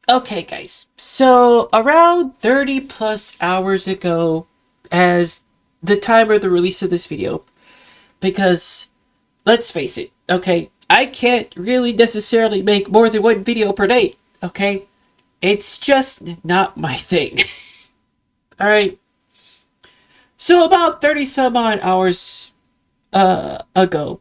Okay, guys. So, around 30 plus hours ago, as the time of the release of this video, because let's face it, okay, I can't really necessarily make more than one video per day, okay? It's just not my thing. Alright? So, about 30 some odd hours ago,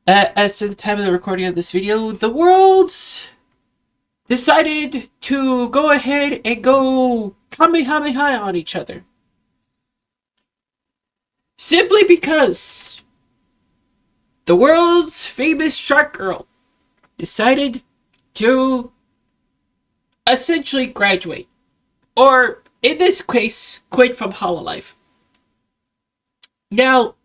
as to the time of the recording of this video, the world's decided to go ahead and go Kamehameha on each other. Simply because the world's famous shark girl decided to essentially graduate. Or, in this case, quit from Hololive. Now,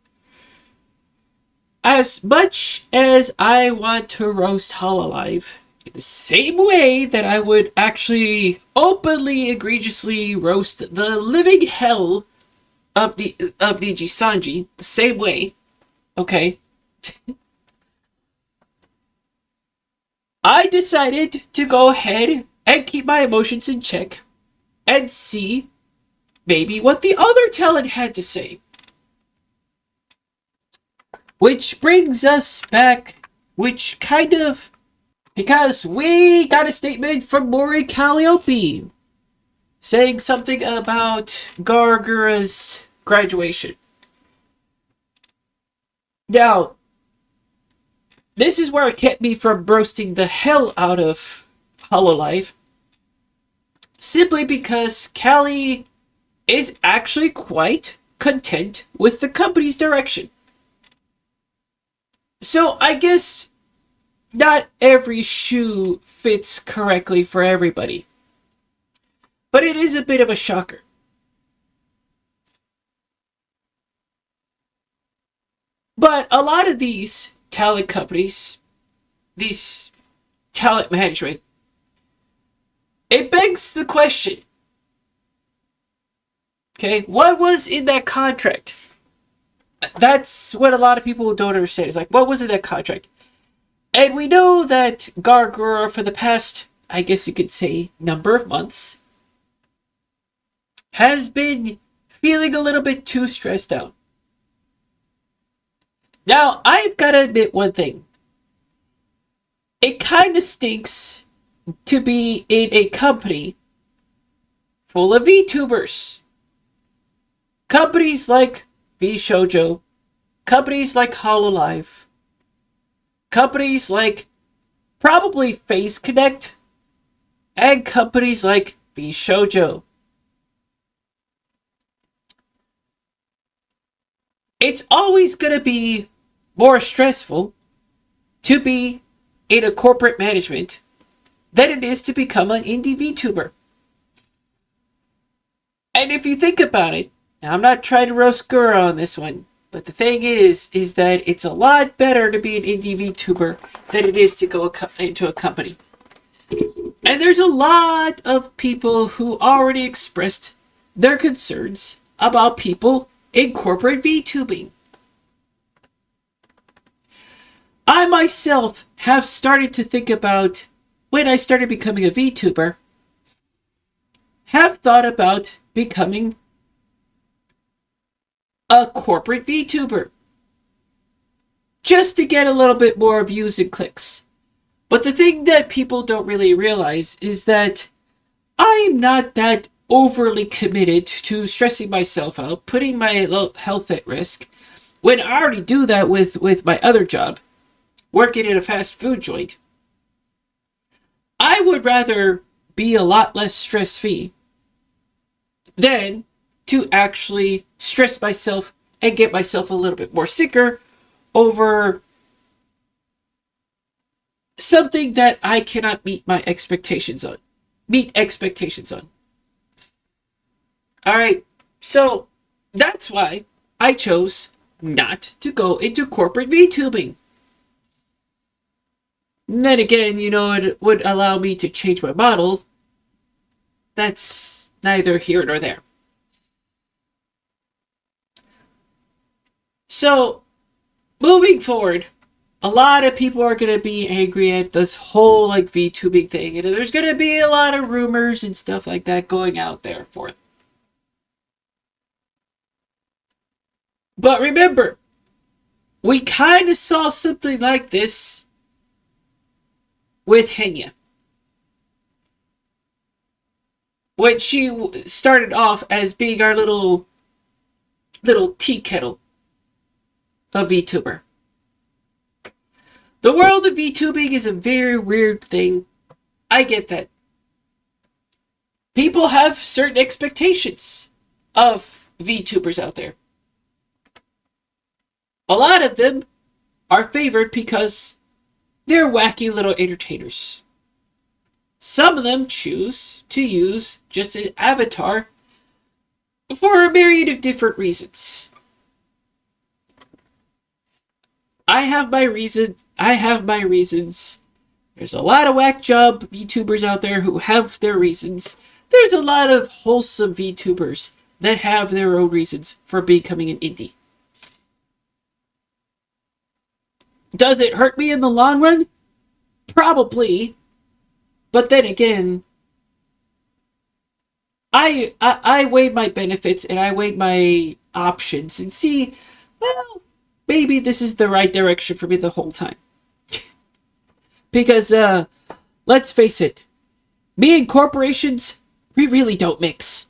as much as I want to roast Hololive, in the same way that I would actually openly, egregiously roast the living hell of Niji Sanji, the same way, okay, I decided to go ahead and keep my emotions in check and see maybe what the other talent had to say. Which brings us back, which kind of, because we got a statement from Mori Calliope saying something about Gwar Gura's graduation. Now, this is where it kept me from roasting the hell out of Hololive. Simply because Callie is actually quite content with the company's direction. So I guess not every shoe fits correctly for everybody. But it is a bit of a shocker. But a lot of these talent companies, these talent management, it begs the question, okay, what was in that contract? That's what a lot of people don't understand. It's like, what was in that contract? And we know that Gwar Gura, for the past, I guess you could say, number of months, has been feeling a little bit too stressed out. Now, I've got to admit one thing. It kind of stinks to be in a company full of VTubers. Companies like VShojo, companies like Hololive, companies like probably Face Connect, and companies like VShojo. It's always going to be more stressful to be in a corporate management than it is to become an indie VTuber. And if you think about it, now I'm not trying to roast Gura on this one, but the thing is that it's a lot better to be an indie VTuber than it is to go into a company. And there's a lot of people who already expressed their concerns about people in corporate VTubing. I myself have started to think about, when I started becoming a VTuber, have thought about becoming a corporate VTuber. Just to get a little bit more views and clicks. But the thing that people don't really realize is that I'm not that overly committed to stressing myself out, putting my health at risk, when I already do that with my other job, working in a fast food joint. I would rather be a lot less stress-free than to actually stress myself and get myself a little bit more sicker over something that I cannot meet expectations on. Alright, so that's why I chose not to go into corporate VTubing. And then again, it would allow me to change my model. That's neither here nor there. So, moving forward, a lot of people are going to be angry at this whole like VTubing thing, and there's going to be a lot of rumors and stuff like that going out there forth. But remember, we kind of saw something like this with Henya. When she started off as being our little tea kettle of VTuber. The world of VTubing is a very weird thing. I get that. People have certain expectations of VTubers out there. A lot of them are favored because they're wacky little entertainers. Some of them choose to use just an avatar for a myriad of different reasons. I have my reasons. There's a lot of whack job VTubers out there who have their reasons. There's a lot of wholesome VTubers that have their own reasons for becoming an indie. Does it hurt me in the long run? Probably. But then again, I weighed my benefits and I weighed my options and see, well, maybe this is the right direction for me the whole time. Because, let's face it, me and corporations, we really don't mix.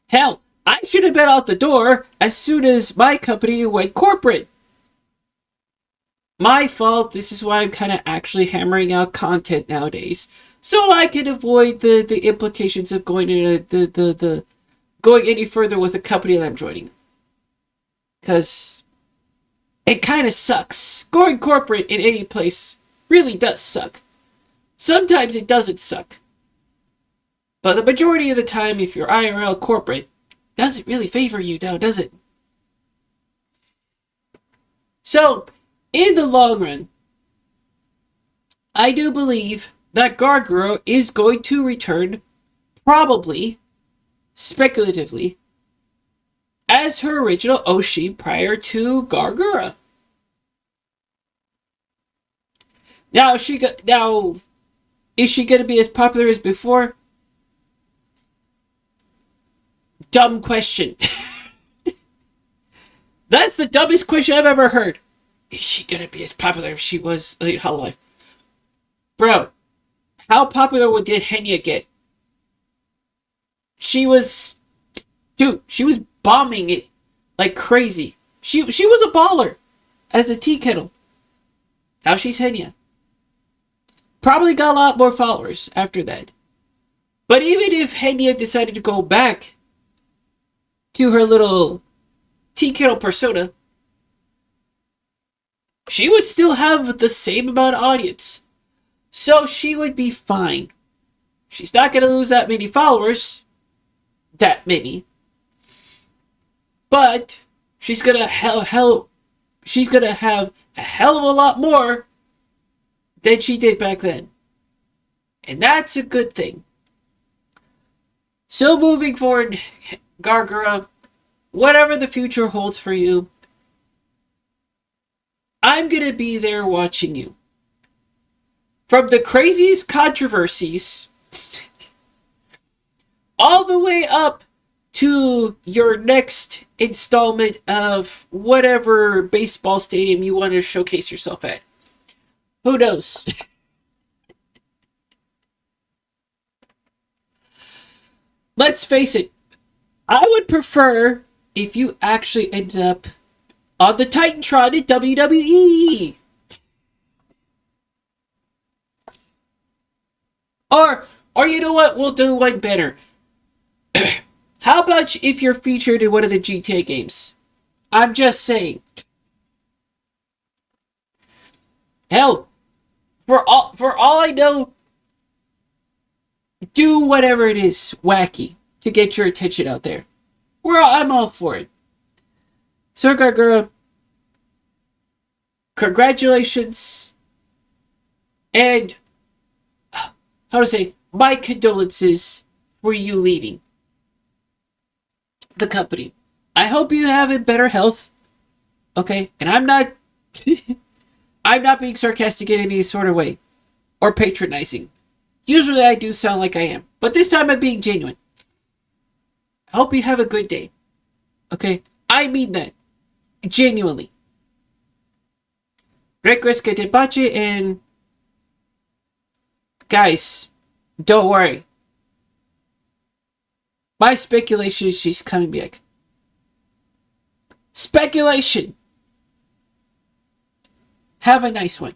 Hell, I should have been out the door as soon as my company went corporate. My fault. This is why I'm kind of actually hammering out content nowadays, so I can avoid the implications of going to going any further with the company that I'm joining. Because it kind of sucks. Going corporate in any place really does suck. Sometimes it doesn't suck. But the majority of the time, if you're IRL corporate, doesn't really favor you now, does it? So, in the long run, I do believe that Gwar Gura is going to return, probably, speculatively, as her original Oshi prior to Gwar Gura. Now, is she going to be as popular as before? Dumb question. That's the dumbest question I've ever heard. Is she going to be as popular as she was in Hololive? Bro, how popular did Henya get? She was bombing it like crazy. She was a baller as a tea kettle. Now she's Henya. Probably got a lot more followers after that. But even if Henya decided to go back to her little tea kettle persona, she would still have the same amount of audience. So she would be fine. She's not going to lose that many followers. That many. But she's going to have a hell of a lot more than she did back then. And that's a good thing. So moving forward, Gwar Gura, whatever the future holds for you, I'm going to be there watching you. From the craziest controversies all the way up to your next installment of whatever baseball stadium you want to showcase yourself at. Who knows? Let's face it, I would prefer if you actually ended up on the Titantron in WWE. Or you know what? We'll do one better. How about if you're featured in one of the GTA games? I'm just saying. Hell, for all I know, do whatever it is wacky to get your attention out there. I'm all for it. So, Gwar Gura, congratulations, and my condolences for you leaving the company. I hope you have in better health. Okay? And I'm not I'm not being sarcastic in any sort of way or patronizing. Usually I do sound like I am, but this time I'm being genuine. I hope you have a good day. Okay? I mean that. Genuinely. Requesca de Pache, and guys, don't worry. My speculation is she's coming back. Speculation! Have a nice one.